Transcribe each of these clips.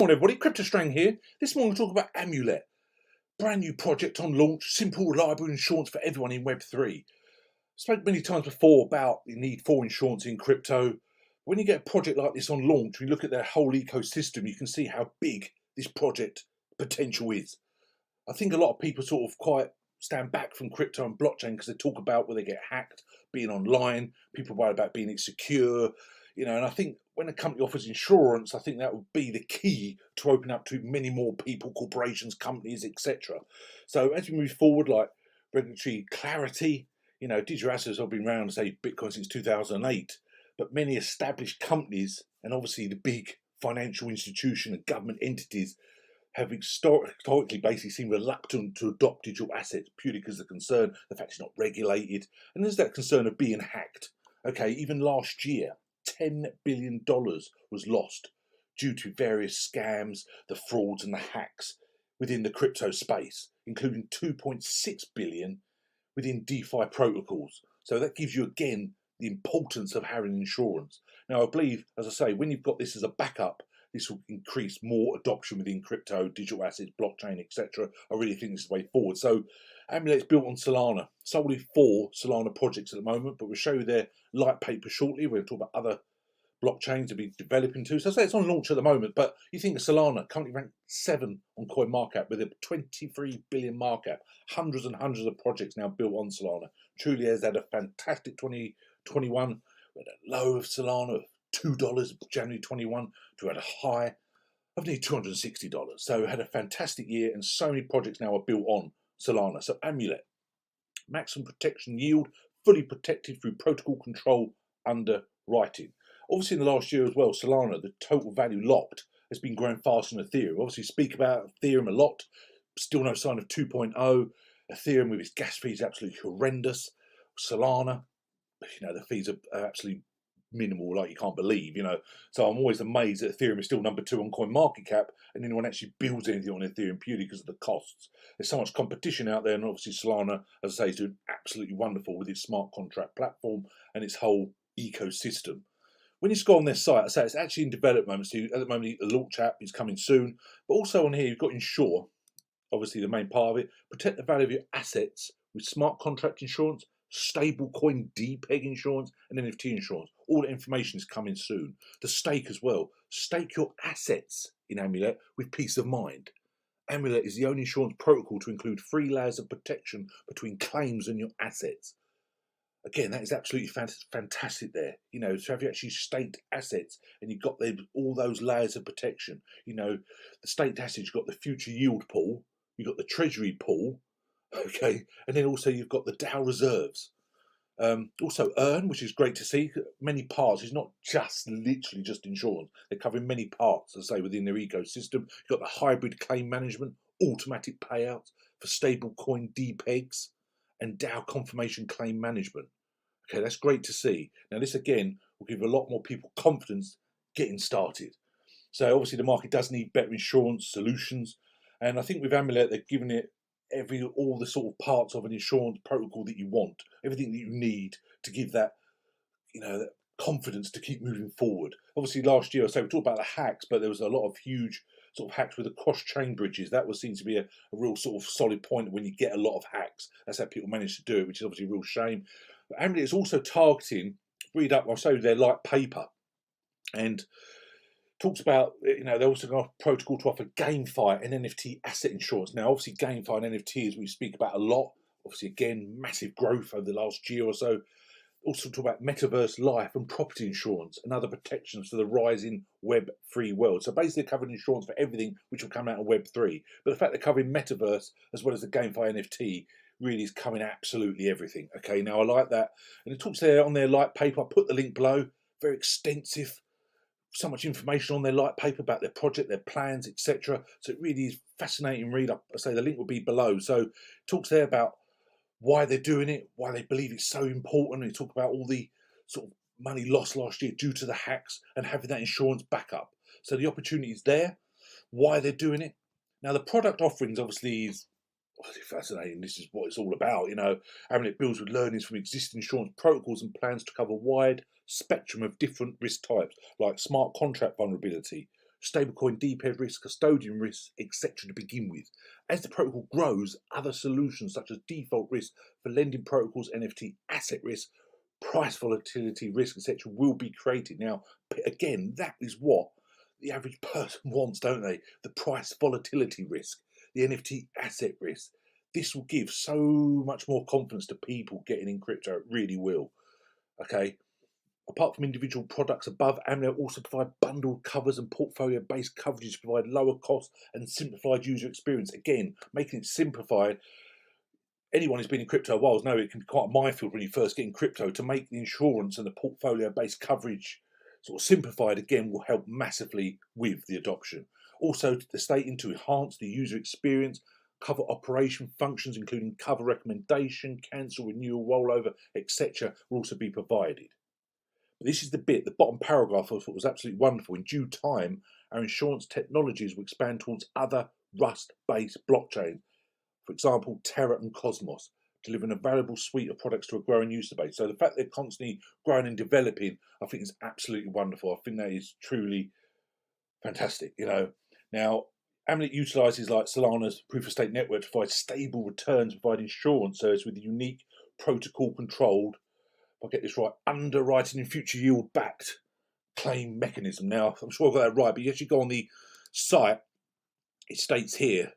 morning, everybody. CryptoStrang here. This morning we'll talk about Amulet. Brand new project on launch, simple, reliable insurance for everyone in Web3. Spoke many times before about the need for insurance in crypto. When you get a project like this on launch, when you look at their whole ecosystem, you can see how big this project potential is. I think a lot of people sort of quite stand back from crypto and blockchain because they talk about where they get hacked, being online, people worry about being insecure, and I think when a company offers insurance, I think that would be the key to open up to many more people, corporations, companies, etc. So as we move forward, like regulatory clarity, digital assets have been around, say, Bitcoin since 2008, but many established companies and obviously the big financial institution and government entities have historically basically seemed reluctant to adopt digital assets purely because of the concern, the fact it's not regulated, and there's that concern of being hacked. Okay, even last year, $10 billion was lost due to various scams, the frauds and the hacks within the crypto space, including 2.6 billion within DeFi protocols. So that gives you, again, the importance of having insurance. Now, I believe, as I say, when you've got this as a backup, this will increase more adoption within crypto, digital assets, blockchain, etc. I really think this is the way forward. So Amulet's built on Solana, solely 4 Solana projects at the moment, but we'll show you their light paper shortly. We'll talk about other blockchains to be developing too. So I say it's on launch at the moment, but you think of Solana, currently ranked 7 on CoinMarketCap with a 23 billion market cap, hundreds and hundreds of projects now built on Solana. Truly has had a fantastic 2021. We had a low of Solana of $2 January 21 to had a high of nearly $260. So had a fantastic year, and so many projects now are built on Solana. So Amulet, maximum protection yield, fully protected through protocol control underwriting. Obviously in the last year as well, Solana, the total value locked, has been growing faster than Ethereum. Obviously speak about Ethereum a lot, still no sign of 2.0. Ethereum with its gas fees absolutely horrendous. Solana, the fees are absolutely minimal, like you can't believe, So I'm always amazed that Ethereum is still number 2 on CoinMarketCap, and anyone actually builds anything on Ethereum purely because of the costs. There's so much competition out there, and obviously Solana, as I say, is doing absolutely wonderful with its smart contract platform and its whole ecosystem. When you go on their site, I say it's actually in development. So at the moment, the launch app is coming soon, but also on here you've got insure, obviously the main part of it, protect the value of your assets with smart contract insurance, stable coin depeg insurance, and NFT insurance. All the information is coming soon. The stake as well. Stake your assets in Amulet with peace of mind. Amulet is the only insurance protocol to include 3 layers of protection between claims and your assets. Again, that is absolutely fantastic there. So have you actually staked assets and you've got all those layers of protection. The staked assets, you've got the future yield pool, you've got the treasury pool, okay, and then also you've got the DAO reserves. Also earn, which is great to see, many parts. It's not just literally just insurance. They're covering many parts, as I say, within their ecosystem. You've got the hybrid claim management, automatic payouts for stable coin depegs, and DAO confirmation claim management. Okay, that's great to see. Now this again will give a lot more people confidence getting started. So obviously the market does need better insurance solutions, and I think with Amulet they're giving it all the sort of parts of an insurance protocol that you want, everything that you need to give that, that confidence to keep moving forward. Obviously last year, I say we talked about the hacks, but there was a lot of huge sort of hacks with the cross-chain bridges. That was seen to be a real sort of solid point when you get a lot of hacks. That's how people manage to do it, which is obviously a real shame. But Amulet is also targeting, read up, I'll show you their light paper, and talks about, they're also going to have a protocol to offer GameFi and NFT asset insurance. Now, obviously, GameFi and NFTs we speak about a lot. Obviously, again, massive growth over the last year or so. Also talk about metaverse life and property insurance and other protections for the rising Web3 world. So basically covering insurance for everything which will come out of Web3. But the fact they're covering metaverse as well as the GameFi NFT really is covering absolutely everything. Okay, now I like that. And it talks there on their light paper. I'll put the link below. Very extensive. So much information on their light paper about their project, their plans, etc. So it really is fascinating read. I say the link will be below. So it talks there about why they're doing it, why they believe it's so important. They talk about all the sort of money lost last year due to the hacks and having that insurance backup. So the opportunity is there, why they're doing it. Now the product offerings obviously is fascinating. This is what it's all about, Amulet builds with learnings from existing insurance protocols and plans to cover a wide spectrum of different risk types, like smart contract vulnerability, stablecoin DPEG risk, custodian risk, etc. to begin with. As the protocol grows, other solutions such as default risk for lending protocols, NFT asset risk, price volatility risk, etc. will be created. Now, again, that is what the average person wants, don't they? The price volatility risk, the NFT asset risk. This will give so much more confidence to people getting in crypto. It really will. Okay. Apart from individual products above, Amulet also provide bundled covers and portfolio-based coverages to provide lower cost and simplified user experience. Again, making it simplified. Anyone who's been in crypto a while knows it can be quite a minefield when you first get in crypto. To make the insurance and the portfolio-based coverage sort of simplified, again, will help massively with the adoption. Also, the stating to enhance the user experience, cover operation functions, including cover recommendation, cancel, renewal, rollover, etc., will also be provided. But this is the bit, the bottom paragraph I thought was absolutely wonderful. In due time, our insurance technologies will expand towards other Rust-based blockchains, for example, Terra and Cosmos, delivering a valuable suite of products to a growing user base. So the fact they're constantly growing and developing, I think is absolutely wonderful. I think that is truly fantastic, you know. Now, Amulet utilises like Solana's proof of stake network to provide stable returns, provide insurance service with a unique protocol controlled, if I get this right, underwriting and future yield backed claim mechanism. Now, I'm sure I got that right, but you actually go on the site, it states here,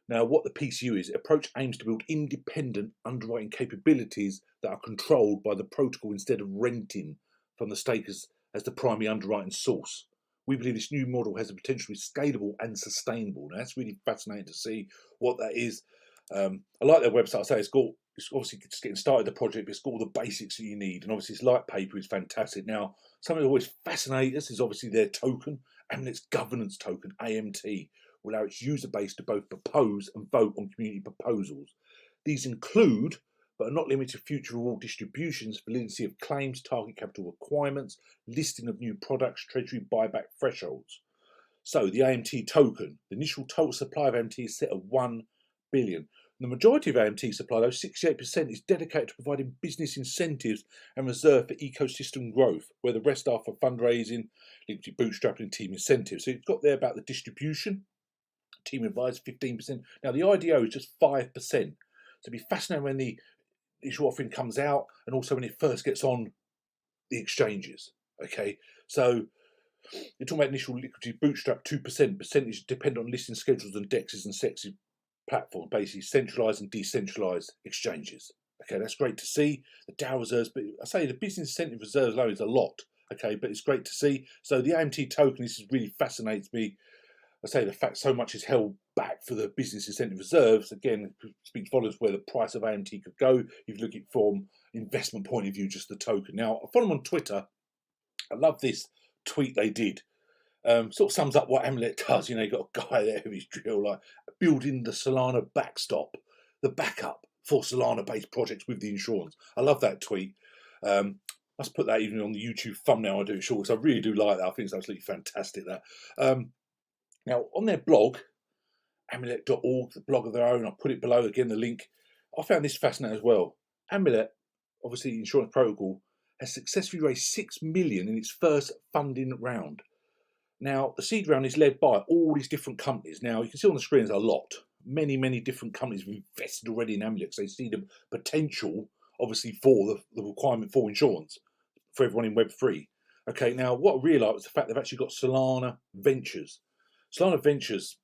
now what the PCU is, approach aims to build independent underwriting capabilities that are controlled by the protocol instead of renting from the stakers as the primary underwriting source. We believe this new model has the potential to be scalable and sustainable. Now, that's really fascinating to see what that is. I like their website. I say it's obviously just getting started the project, but it's got all the basics that you need. And obviously, its light paper is fantastic. Now, something that always fascinates us is obviously their token, Amulet's governance token, AMT, will allow its user base to both propose and vote on community proposals. These include, but are not limited to, future reward distributions, validity of claims, target capital requirements, listing of new products, treasury buyback thresholds. So the AMT token, the initial total supply of AMT is set at 1 billion. The majority of AMT supply, though 68%, is dedicated to providing business incentives and reserved for ecosystem growth, where the rest are for fundraising, liquidity bootstrapping, and team incentives. So you've got there about the distribution. Team advised 15%. Now the IDO is just 5%. So it'll be fascinating when the issue offering comes out, and also when it first gets on the exchanges. Okay, so you're talking about initial liquidity bootstrap 2%. Percentage depend on listing schedules and dexes and sexy platforms, basically centralised and decentralised exchanges. Okay, that's great to see. The DAO reserves, but I say the business incentive reserves alone is a lot. Okay, but it's great to see. So the AMT token, this really fascinates me. I say the fact so much is held back for the business incentive reserves, again, speaks volumes where the price of AMT could go if you look at it from investment point of view, just the token. Now, I follow them on Twitter. I love this tweet they did. Sort of sums up what Amulet does. You know, you've got a guy there who's drill like building the Solana backstop, the backup for Solana-based projects with the insurance. I love that tweet. Let's put that even on the YouTube thumbnail. I do it short because I really do like that. I think it's absolutely fantastic. That. Now, on their blog, amulet.org, the blog of their own, I'll put it below again, the link. I found this fascinating as well. Amulet, obviously the insurance protocol, has successfully raised 6 million in its first funding round. Now, the seed round is led by all these different companies. Now, you can see on the screen there's a lot. Many different companies have invested already in Amulet because they see the potential, obviously, for the requirement for insurance for everyone in Web3. Okay, now, what I realised was the fact they've actually got Solana Ventures. Solana Ventures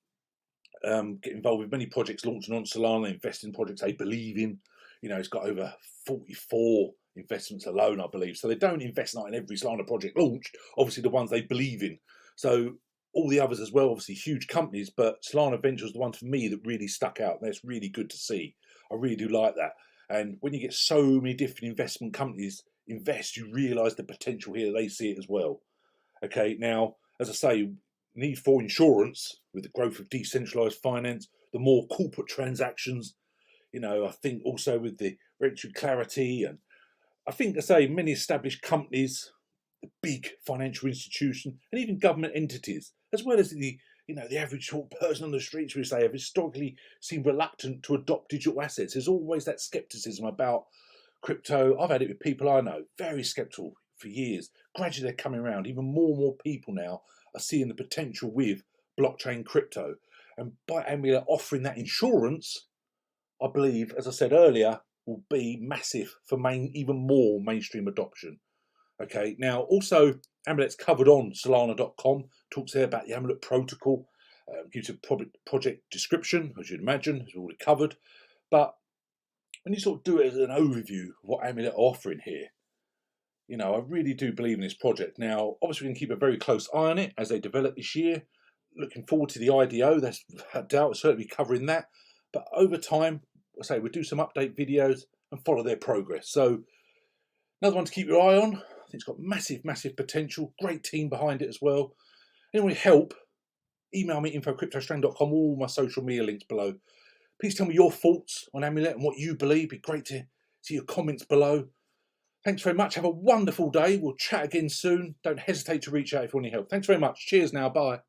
get involved with many projects launching on Solana. They invest in projects they believe in. You know, it's got over 44 investments alone, I believe. So they don't invest in every Solana project launched, obviously the ones they believe in. So all the others as well, obviously huge companies, but Solana Ventures was the one for me that really stuck out. That's really good to see. I really do like that. And when you get so many different investment companies invest, you realise the potential here. They see it as well. Okay, now, as I say, need for insurance with the growth of decentralised finance, the more corporate transactions, you know, I think also with the regulatory clarity, and I think, I say, many established companies, the big financial institutions, and even government entities, as well as the average person on the streets, we say, have historically seemed reluctant to adopt digital assets. There's always that scepticism about crypto. I've had it with people I know, very sceptical for years. Gradually they're coming around. Even more and more people now are seeing the potential with blockchain crypto. And by Amulet offering that insurance, I believe, as I said earlier, will be massive for even more mainstream adoption. Okay, now also Amulet's covered on Solana.com, talks there about the Amulet protocol, gives a project description, as you'd imagine, as we already covered. But when you sort of do it as an overview of what Amulet are offering here, you know, I really do believe in this project. Now, obviously, we can keep a very close eye on it as they develop this year. Looking forward to the IDO. That's without doubt, certainly covering that. But over time, I say we'll do some update videos and follow their progress. So another one to keep your eye on. I think it's got massive, massive potential. Great team behind it as well. Anyone help? Email me info@cryptostrand.com. All my social media links below. Please tell me your thoughts on Amulet and what you believe. It'd be great to see your comments below. Thanks very much. Have a wonderful day. We'll chat again soon. Don't hesitate to reach out if you want any help. Thanks very much. Cheers now. Bye.